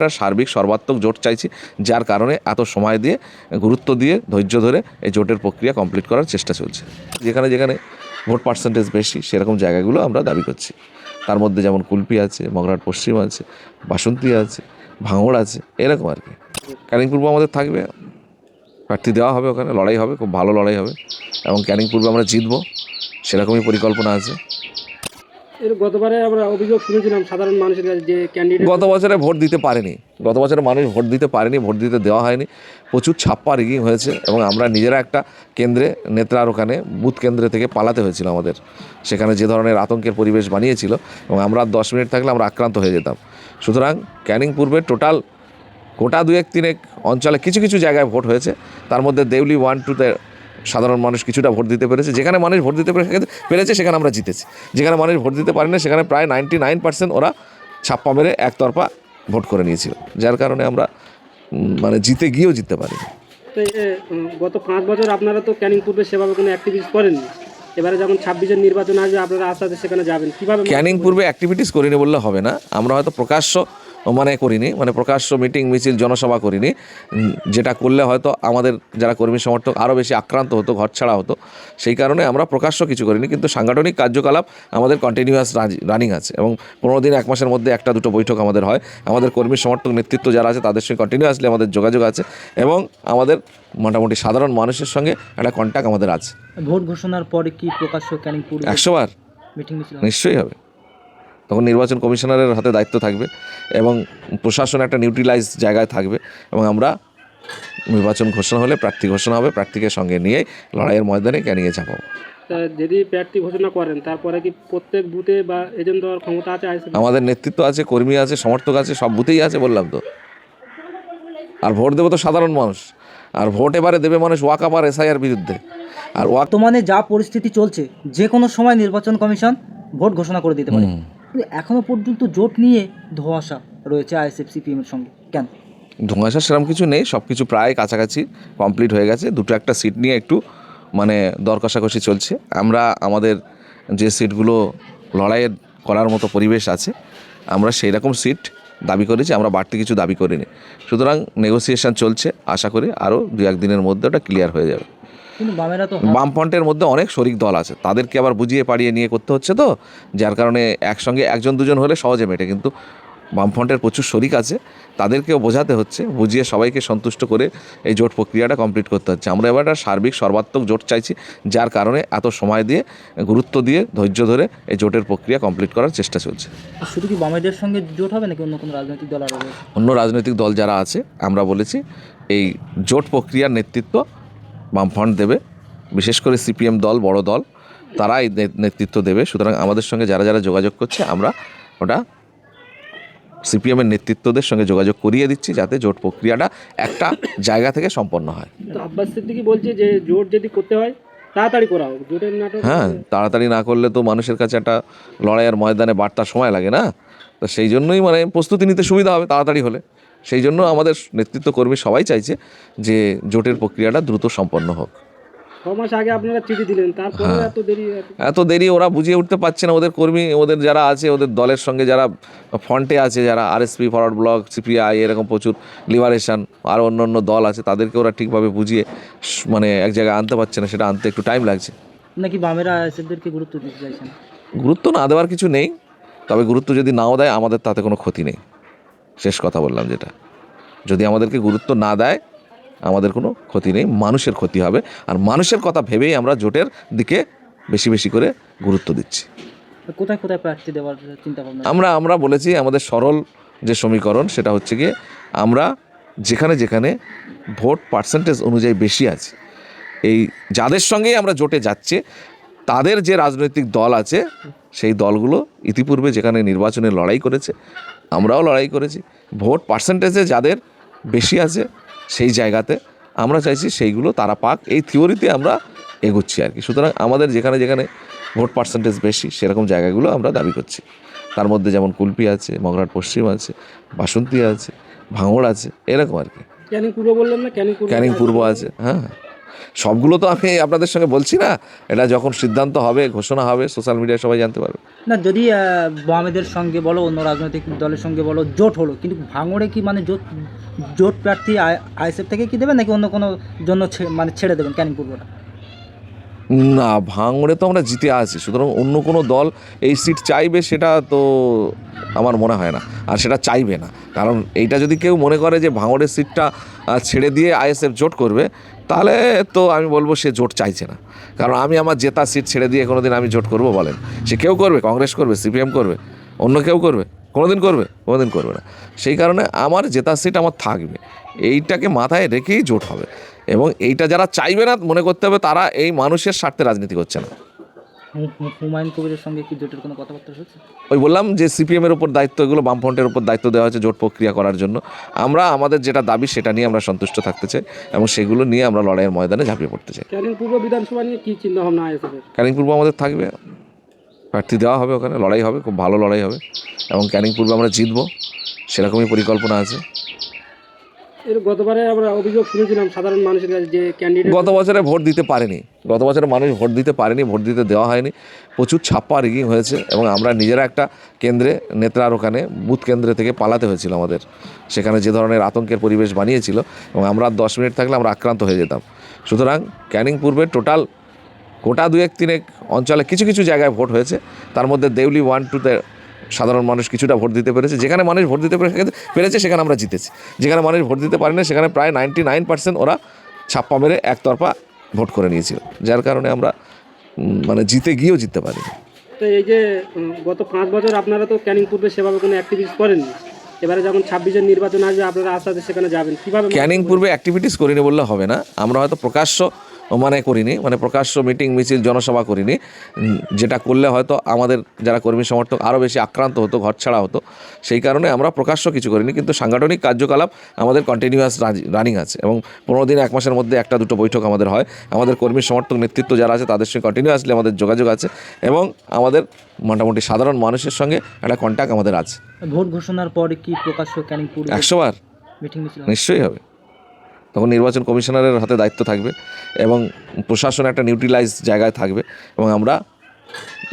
একটা সার্বিক সর্বাত্মক জোট চাইছি, যার কারণে এত সময় দিয়ে গুরুত্ব দিয়ে ধৈর্য ধরে এই জোটের প্রক্রিয়া কমপ্লিট করার চেষ্টা চলছে। যেখানে যেখানে ভোট পার্সেন্টেজ বেশি সেরকম জায়গাগুলো আমরা দাবি করছি। তার মধ্যে যেমন কুলপি আছে, মগরাহাট পশ্চিম আছে, বাসন্তী আছে, ভাঙড় আছে, এরকম আর কি। ক্যানিং পূর্ব আমাদের থাকবে, প্রার্থী দেওয়া হবে, ওখানে লড়াই হবে, খুব ভালো লড়াই হবে এবং ক্যানিং পূর্বে আমরা জিতবো সেরকমই পরিকল্পনা আছে। গতবারে আমরা অভিযোগ শুনেছিলাম সাধারণ মানুষের কাছে যে ক্যান্ডিডেট গত বছরে ভোট দিতে পারেনি, গত বছরে মানুষ ভোট দিতে পারেনি, ভোট দিতে দেওয়া হয়নি, প্রচুর ছাপ্পা রিগিং হয়েছে এবং আমরা নিজেরা একটা কেন্দ্রে নেত্রার ওখানে বুথ কেন্দ্রে থেকে পালাতে হয়েছিল আমাদের, সেখানে যে ধরনের আতঙ্কের পরিবেশ বানিয়েছিল এবং আমরা 10 মিনিট থাকলে আমরা আক্রান্ত হয়ে যেতাম। সুতরাং ক্যানিং পূর্বে টোটাল গোটা 2-1-3 অঞ্চলে কিছু কিছু জায়গায় ভোট হয়েছে, তার মধ্যে দেউলি 1-2-তে সাধারণ মানুষ কিছুটা ভোট দিতে পেরেছে। যেখানে মানুষ ভোট দিতে পেরেছে সেখানে আমরা জিতেছি, যেখানে মানুষ ভোট দিতে পারেনি সেখানে প্রায় 99% ওরা ছাপ্পা মেরে একতরফা ভোট করে নিয়েছিল, যার কারণে আমরা মানে জিতে গিয়েও জিততে পারিনি। গত 5 বছর আপনারা তো ক্যানিং পূর্বে সেভাবে কোনো অ্যাক্টিভিটিস করেননি, এবারে যখন 26-এর নির্বাচন আসবে আপনারা আস্তে আস্তে সেখানে যাবেন, কীভাবে? ক্যানিং পূর্বে অ্যাক্টিভিটিস করিনি বললে হবে না, আমরা হয়তো প্রকাশ্য করিনি, প্রকাশ্য মিটিং মিছিল জনসভা করিনি, যেটা করলে হয়তো আমাদের যারা কর্মী সমর্থক আরও বেশি আক্রান্ত হতো, ঘরছাড়া হতো, সেই কারণে আমরা প্রকাশ্য কিছু করিনি। কিন্তু সাংগঠনিক কার্যকলাপ আমাদের কন্টিনিউয়াস রানিং আছে এবং 15 দিন 1 মাসের মধ্যে 1-2 বৈঠক আমাদের হয়। আমাদের কর্মী সমর্থক নেতৃত্ব যারা আছে তাদের সঙ্গে কন্টিনিউয়াসলি আমাদের যোগাযোগ আছে এবং আমাদের মোটামুটি সাধারণ মানুষের সঙ্গে একটা কন্ট্যাক্ট আমাদের আছে। ভোট ঘোষণার পরে কি প্রকাশ্য ক্যানিং পূর্বে 100 বার মিটিং মিছিল নিশ্চয়ই হবে, তখন নির্বাচন কমিশনারের হাতে দায়িত্ব থাকবে এবং প্রশাসন একটা নিউট্রিলাইজ জায়গায় থাকবে এবং আমরা নির্বাচন ঘোষণা হলে প্রার্থী ঘোষণা হবে, প্রার্থীকে সঙ্গে নিয়ে লড়াইয়ের ময়দানে ক্যানিংয়ে চাপাবো। যদি প্রার্থী ঘোষণা করেন তারপরে কি প্রত্যেক বুথে বা এজেন্ট দেওয়ার ক্ষমতা আছে? আমাদের নেতৃত্ব আছে, কর্মী আছে, সমর্থক আছে, সব বুথেই আছে বললাম তো। আর ভোট দেবো তো সাধারণ মানুষ, আর ভোট এবারে দেবে মানুষ ওয়াকাপ আর এসআইআর বিরুদ্ধে। আর বর্তমানে যা পরিস্থিতি চলছে যে কোনো সময় নির্বাচন কমিশন ভোট ঘোষণা করে দিতে পারে, কিন্তু এখনো পর্যন্ত জোট নিয়ে ধোঁয়াশা রয়েছে আইএসএফ সিপিএমের সঙ্গে, কেন? ধোঁয়াশা সেরকম কিছু নেই, সব কিছু প্রায় কাছাকাছি কমপ্লিট হয়ে গেছে। 2-1 সিট নিয়ে একটু দর কষাকষি চলছে। আমরা আমাদের যে সিটগুলো লড়াইয়ের করার মতো পরিবেশ আছে আমরা সেই রকম সিট দাবি করেছি, আমরা বাড়তি কিছু দাবি করিনি। সুতরাং নেগোসিয়েশন চলছে, আশা করি আরও 2-1 দিনের মধ্যে ওটা ক্লিয়ার হয়ে যাবে। কিন্তু বামফ্রন্টের মধ্যে অনেক শরিক দল আছে, তাদেরকে আবার বুঝিয়ে পাড়িয়ে নিয়ে করতে হচ্ছে, তো যার কারণে একসঙ্গে 1-2 হলে সহজে মেটে, কিন্তু বামফ্রন্টের প্রচুর শরিক আছে, তাদেরকেও বোঝাতে হচ্ছে, বুঝিয়ে সবাইকে সন্তুষ্ট করে এই জোট প্রক্রিয়াটা কমপ্লিট করতে হচ্ছে। আমরা এবার একটা সার্বিক সর্বাত্মক জোট চাইছি, যার কারণে এত সময় দিয়ে গুরুত্ব দিয়ে ধৈর্য ধরে এই জোটের প্রক্রিয়া কমপ্লিট করার চেষ্টা চলছে। শুধু কি বামেদের সঙ্গে জোট হবে নাকি অন্য কোনো রাজনৈতিক দল আরও? অন্য রাজনৈতিক দল যারা আছে আমরা বলেছি এই জোট প্রক্রিয়ার নেতৃত্ব বামফ্রন্ট দেবে, বিশেষ করে সিপিএম দল বড় দল তারা এই নেতৃত্ব দেবে। সুতরাং আমাদের সঙ্গে যারা যারা যোগাযোগ করছে আমরা ওটা সিপিএমের নেতৃত্বদের সঙ্গে যোগাযোগ করিয়ে দিচ্ছি, যাতে জোট প্রক্রিয়াটা একটা জায়গা থেকে সম্পন্ন হয়। আব্বাস সিদ্দিকী বলছে যে জোট যদি করতে হয় তাড়াতাড়ি করা হোক, জোটের নাটক। হ্যাঁ, তাড়াতাড়ি না করলে তো মানুষের কাছে একটা লড়াইয়ের ময়দানে বার্তার সময় লাগে না, তো সেই জন্যই প্রস্তুতি নিতে সুবিধা হবে তাড়াতাড়ি হলে। সেই জন্য আমাদের নেতৃত্ব কর্মী সবাই চাইছে যে জোটের প্রক্রিয়াটা দ্রুত সম্পন্ন হোক। 6 মাস আগে আপনারা চিঠি দিলেন, তারপরে এত দেরি ওরা বুঝিয়ে উঠতে পারছে না। ওদের কর্মী, ওদের যারা আছে, ওদের দলের সঙ্গে যারা ফ্রন্টে আছে, যারা আরএসপি, ফরওয়ার্ড ব্লক, সিপিআই, এরকম প্রচুর লিবারেশন আর অন্য দল আছে, তাদেরকে ওরা ঠিকভাবে বুঝিয়ে এক জায়গায় আনতে পারছে না, সেটা আনতে একটু টাইম লাগছে। নাকি বামেরা আইএসএফদেরকে গুরুত্ব দিতে চাইছেন? গুরুত্ব না দেওয়ার কিছু নেই, তবে গুরুত্ব যদি নাও দেয় আমাদের তাতে কোনো ক্ষতি নেই। শেষ কথা বললাম, যেটা যদি আমাদেরকে গুরুত্ব না দেয় আমাদের কোনো ক্ষতি নেই, মানুষের ক্ষতি হবে। আর মানুষের কথা ভেবেই আমরা জোটের দিকে বেশি বেশি করে গুরুত্ব দিচ্ছি। কোথায় কোথায় প্রার্থী দেওয়ার চিন্তা ভাবনা? আমরা বলেছি আমাদের সরল যে সমীকরণ সেটা হচ্ছে গিয়ে আমরা যেখানে যেখানে ভোট পার্সেন্টেজ অনুযায়ী বেশি আছে, এই যাদের সঙ্গেই আমরা জোটে যাচ্ছি তাদের যে রাজনৈতিক দল আছে সেই দলগুলো ইতিপূর্বে যেখানে নির্বাচনে লড়াই করেছে আমরাও লড়াই করেছি, ভোট পার্সেন্টেজে যাদের বেশি আছে সেই জায়গাতে আমরা চাইছি সেইগুলো তারা পাক, এই থিওরিতে আমরা এগোচ্ছি আর কি। সুতরাং আমাদের যেখানে যেখানে ভোট পার্সেন্টেজ বেশি সেরকম জায়গাগুলো আমরা দাবি করছি। তার মধ্যে যেমন কুলপি আছে, মগরাহাট পশ্চিম আছে, বাসন্তী আছে, ভাঙড় আছে, এরকম আর কি। ক্যানিং পূর্ব বললেন না? ক্যানিং পূর্ব আছে। হ্যাঁ, সবগুলো তো আমি আপনাদের সঙ্গে বলছি না, এটা যখন সিদ্ধান্ত হবে, ঘোষণা হবে, সোশ্যাল মিডিয়ায় সবাই জানতে পারবে। না, যদি বামেদের সঙ্গে বলো, অন্য রাজনৈতিক দলের সঙ্গে বলো, জোট হলো, কিন্তু ভাঙড়ে কি মানে জোট জোট প্রার্থী আইএসএফ থেকে কি দেবেন, নাকি অন্য কোনো জন্য মানে ছেড়ে দেবেন ক্যানিং পূর্বটা? না, ভাঙড়ে তো আমরা জিতে আছি, সুতরাং অন্য কোনো দল এই সিট চাইবে সেটা তো আমার মনে হয় না, আর সেটা চাইবে না। কারণ এইটা যদি কেউ মনে করে যে ভাঙড়ের সিটটা ছেড়ে দিয়ে আইএসএফ জোট করবে, তাহলে তো আমি বলবো সে জোট চাইছে না। কারণ আমি আমার জেতা সিট ছেড়ে দিয়ে কোনো দিন আমি জোট করব বলেন? সে কেউ করবে, কংগ্রেস করবে, সিপিএম করবে, অন্য কেউ করবে? কোনো দিন করবে? কোনো দিন করবে না। সেই কারণে আমার জেতার সিট আমার থাকবে, এইটাকে মাথায় রেখেই জোট হবে। এবং এইটা যারা চাইবে না, মনে করতে হবে তারা এই মানুষের স্বার্থে রাজনীতি করছে না। হুমায়ুন কবিরের সঙ্গে কি জোটের কোনো কথাবার্তা হচ্ছে? ওই বললাম যে সিপিএমের ওপর দায়িত্ব, এগুলো বামফ্রন্টের ওপর দায়িত্ব দেওয়া হয়েছে জোট প্রক্রিয়া করার জন্য। আমরা আমাদের যেটা দাবি সেটা নিয়ে আমরা সন্তুষ্ট থাকতে চাই এবং সেগুলো নিয়ে আমরা লড়াইয়ের ময়দানে ঝাঁপিয়ে পড়তে চাই। ক্যানিং পূর্ব বিধানসভা নিয়ে কী চিন্তা ভাবনা আইএসএফের? ক্যানিং পূর্ব আমাদের থাকবে, প্রার্থী দেওয়া হবে, ওখানে লড়াই হবে, খুব ভালো লড়াই হবে এবং ক্যানিং পূর্বে আমরা জিতবো, সেরকমই পরিকল্পনা আছে। এর গতবারে আমরা অভিযোগ শুনেছিলাম সাধারণ মানুষের কাছে যে ক্যান্ডিডেট গত বছরে ভোট দিতে পারেনি, গত বছরে মানুষ ভোট দিতে পারেনি, ভোট দিতে দেওয়া হয়নি, প্রচুর ছাপ্পা রিগিং হয়েছে এবং আমরা নিজেরা একটা কেন্দ্রে, নেত্রার ওখানে বুথ কেন্দ্রে থেকে পালাতে হয়েছিল আমাদের। সেখানে যে ধরনের আতঙ্কের পরিবেশ বানিয়েছিল এবং আমরা 10 মিনিট থাকলে আমরা আক্রান্ত হয়ে যেতাম। সুতরাং ক্যানিং পূর্বের টোটাল গোটা 2-1-3 অঞ্চলে কিছু কিছু জায়গায় ভোট হয়েছে, তার মধ্যে দেউলি 1-2-তে সাধারণ মানুষ কিছুটা ভোট দিতে পেরেছে। যেখানে মানুষ ভোট দিতে পেরেছে সেখানে আমরা জিতেছি, যেখানে মানুষ ভোট দিতে পারেনি সেখানে প্রায় 99% ওরা ছাপ্পা মেরে একতরফা ভোট করে নিয়েছিল, যার কারণে আমরা মানে জিতে গিয়েও জিততে পারিনি। তো এই যে গত 5 বছর আপনারা তো ক্যানিং পূর্বে সেভাবে কোনো অ্যাক্টিভিটিস করেননি, এবারে যখন 26-এর নির্বাচন আসবে আপনারা আস্তে আস্তে সেখানে যাবেন, কীভাবে? ক্যানিং পূর্বে অ্যাক্টিভিটিস করিনি বললে হবে না, আমরা হয়তো প্রকাশ্য করিনি, প্রকাশ্য মিটিং মিছিল জনসভা করিনি। যেটা করলে হয়তো আমাদের যারা কর্মী সমর্থক আরও বেশি আক্রান্ত হতো, ঘরছাড়া হতো, সেই কারণে আমরা প্রকাশ্য কিছু করিনি। কিন্তু সাংগঠনিক কার্যকলাপ আমাদের কন্টিনিউয়াস রানিং আছে এবং 15 দিন 1 মাসের মধ্যে 1-2 বৈঠক আমাদের হয়। আমাদের কর্মী সমর্থক নেতৃত্ব যারা আছে তাদের সঙ্গে কন্টিনিউয়াসলি আমাদের যোগাযোগ আছে এবং আমাদের মোটামুটি সাধারণ মানুষের সঙ্গে একটা কন্ট্যাক্ট আমাদের আছে। ভোট ঘোষণার পরে কি প্রকাশ্য ক্যানিং পূর্বে 100 বার মিটিং মিছিল? নিশ্চয়ই হবে। তখন নির্বাচন কমিশনারের হাতে দায়িত্ব থাকবে এবং প্রশাসন একটা নিউট্রিলাইজ জায়গায় থাকবে এবং আমরা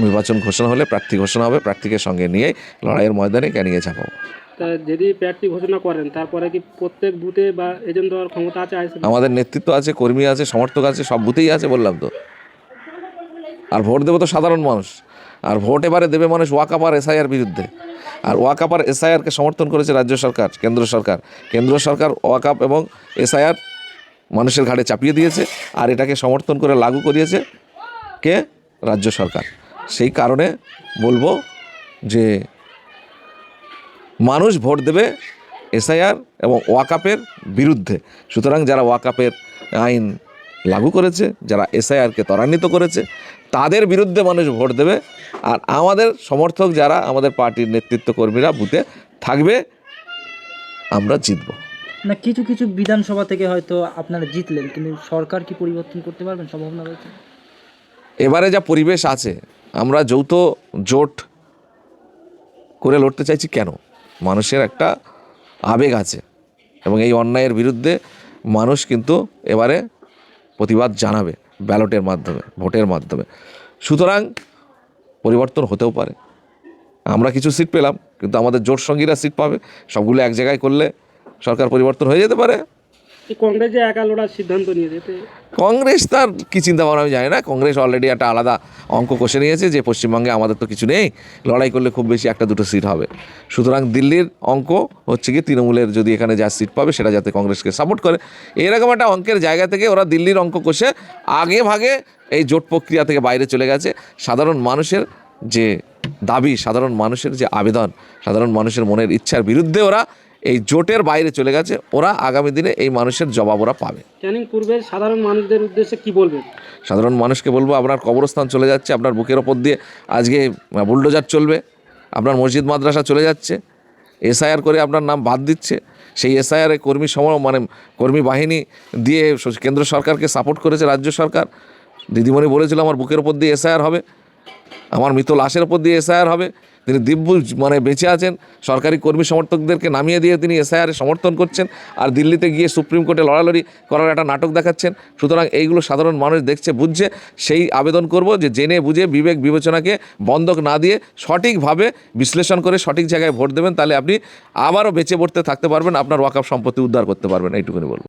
নির্বাচন ঘোষণা হলে প্রার্থী ঘোষণা হবে, প্রার্থীকে সঙ্গে নিয়ে লড়াইয়ের ময়দানে ক্যানিংয়ে ঝাঁপাবো। তা যদি প্রার্থী ঘোষণা করেন তারপরে কি প্রত্যেক বুথে বা এজেন্ট দেওয়ার ক্ষমতা আছে আইএসএফ? আমাদের নেতৃত্ব আছে, কর্মী আছে, সমর্থক আছে, সব বুথেই আছে বললাম তো। আর ভোট দেবো তো সাধারণ মানুষ, আর ভোট এবারে দেবে মানুষ ওয়াকআপ আর এসআইআর বিরুদ্ধে। আর ওয়াকআপ আর এসআইআরকে সমর্থন করেছে রাজ্য সরকার, কেন্দ্র সরকার। কেন্দ্র সরকার ওয়াকআপ এবং এসআইআর মানুষের ঘাড়ে চাপিয়ে দিয়েছে আর এটাকে সমর্থন করে লাগু করিয়েছে কে? রাজ্য সরকার। সেই কারণে বলবো যে মানুষ ভোট দেবে এসআইআর এবং ওয়াকআপের বিরুদ্ধে। সুতরাং যারা ওয়াকআপের আইন লাগু করেছে, যারা এসআইআরকে ত্বরান্বিত করেছে, তাদের বিরুদ্ধে মানুষ ভোট দেবে। আর আমাদের সমর্থক যারা, আমাদের পার্টির নেতৃত্ব কর্মীরা বুথে থাকবে, আমরা জিতব। না, কিছু কিছু বিধানসভা থেকে হয়তো আপনারা জিতলেন, কিন্তু সরকার কি পরিবর্তন করতে পারবেন, সম্ভাবনা রয়েছে? এবারে যা পরিবেশ আছে, আমরা যৌথ জোট করে লড়তে চাইছি কেন? মানুষের একটা আবেগ আছে এবং এই অন্যায়ের বিরুদ্ধে মানুষ কিন্তু এবারে প্রতিবাদ জানাবে ব্যালটের মাধ্যমে, ভোটের মাধ্যমে। সুতরাং পরিবর্তন হতেও পারে। আমরা কিছু সিট পেলাম, কিন্তু আমাদের জোট সঙ্গীরা সিট পাবে। সবগুলো এক জায়গায় করলে সরকার পরিবর্তন হয়ে যেতে পারে। কংগ্রেস যে একা লড়ার সিদ্ধান্ত নিয়ে যেতে, কংগ্রেস তার কী চিন্তাভাবনা আমি জানি না। কংগ্রেস অলরেডি একটা আলাদা অঙ্ক কষে নিয়েছে যে পশ্চিমবঙ্গে আমাদের তো কিছু নেই, লড়াই করলে খুব বেশি 1-2 সিট হবে। সুতরাং দিল্লির অঙ্ক হচ্ছে কি তৃণমূলের যদি এখানে যা সিট পাবে সেটা যাতে কংগ্রেসকে সাপোর্ট করে, এরকম একটা অঙ্কের জায়গা থেকে ওরা দিল্লির অঙ্ক কষে আগে ভাগে এই জোট প্রক্রিয়া থেকে বাইরে চলে গেছে। সাধারণ মানুষের যে দাবি, সাধারণ মানুষের যে আবেদন, সাধারণ মানুষের মনের ইচ্ছার বিরুদ্ধে ওরা এই জোটের বাইরে চলে গেছে। ওরা আগামী দিনে এই মানুষের জবাব ওরা পাবে। ক্যানিং পূর্বের সাধারণ মানুষদের উদ্দেশ্যে কি বলবেন? সাধারণ মানুষকে বলবো, আপনার কবরস্থান চলে যাচ্ছে, আপনার বুকের ওপর দিয়ে আজকে বুলডোজার চলবে, আপনার মসজিদ মাদ্রাসা চলে যাচ্ছে, এসআইআর করে আপনার নাম বাদ দিচ্ছে। সেই এসআইআরে কর্মী বাহিনী দিয়ে কেন্দ্র সরকারকে সাপোর্ট করেছে রাজ্য সরকার। দিদিমণি বলেছিল আমার বুকের ওপর দিয়ে এসআইআর হবে, আমার মৃত লাশের ওপর দিয়ে এসআইআর হবে। তিনি দিব্য মানে বেঁচে আছেন, সরকারি কর্মী সমর্থকদেরকে নামিয়ে দিয়ে তিনি এসআইআর সমর্থন করছেন, আর দিল্লিতে গিয়ে সুপ্রিম কোর্টে লড়ালড়ি করার একটা নাটক দেখাচ্ছেন। সুতরাং এইগুলো সাধারণ মানুষ দেখছে, বুঝছে। সেই আবেদন করব যে জেনে বুঝে বিবেক বিবেচনাকে বন্ধক না দিয়ে সঠিকভাবে বিশ্লেষণ করে সঠিক জায়গায় ভোট দেবেন, তাহলে আপনি আবারও বেঁচে পড়তে থাকতে পারবেন, আপনার ওয়াকফ সম্পত্তি উদ্ধার করতে পারবেন, এইটুকুনি বলবো।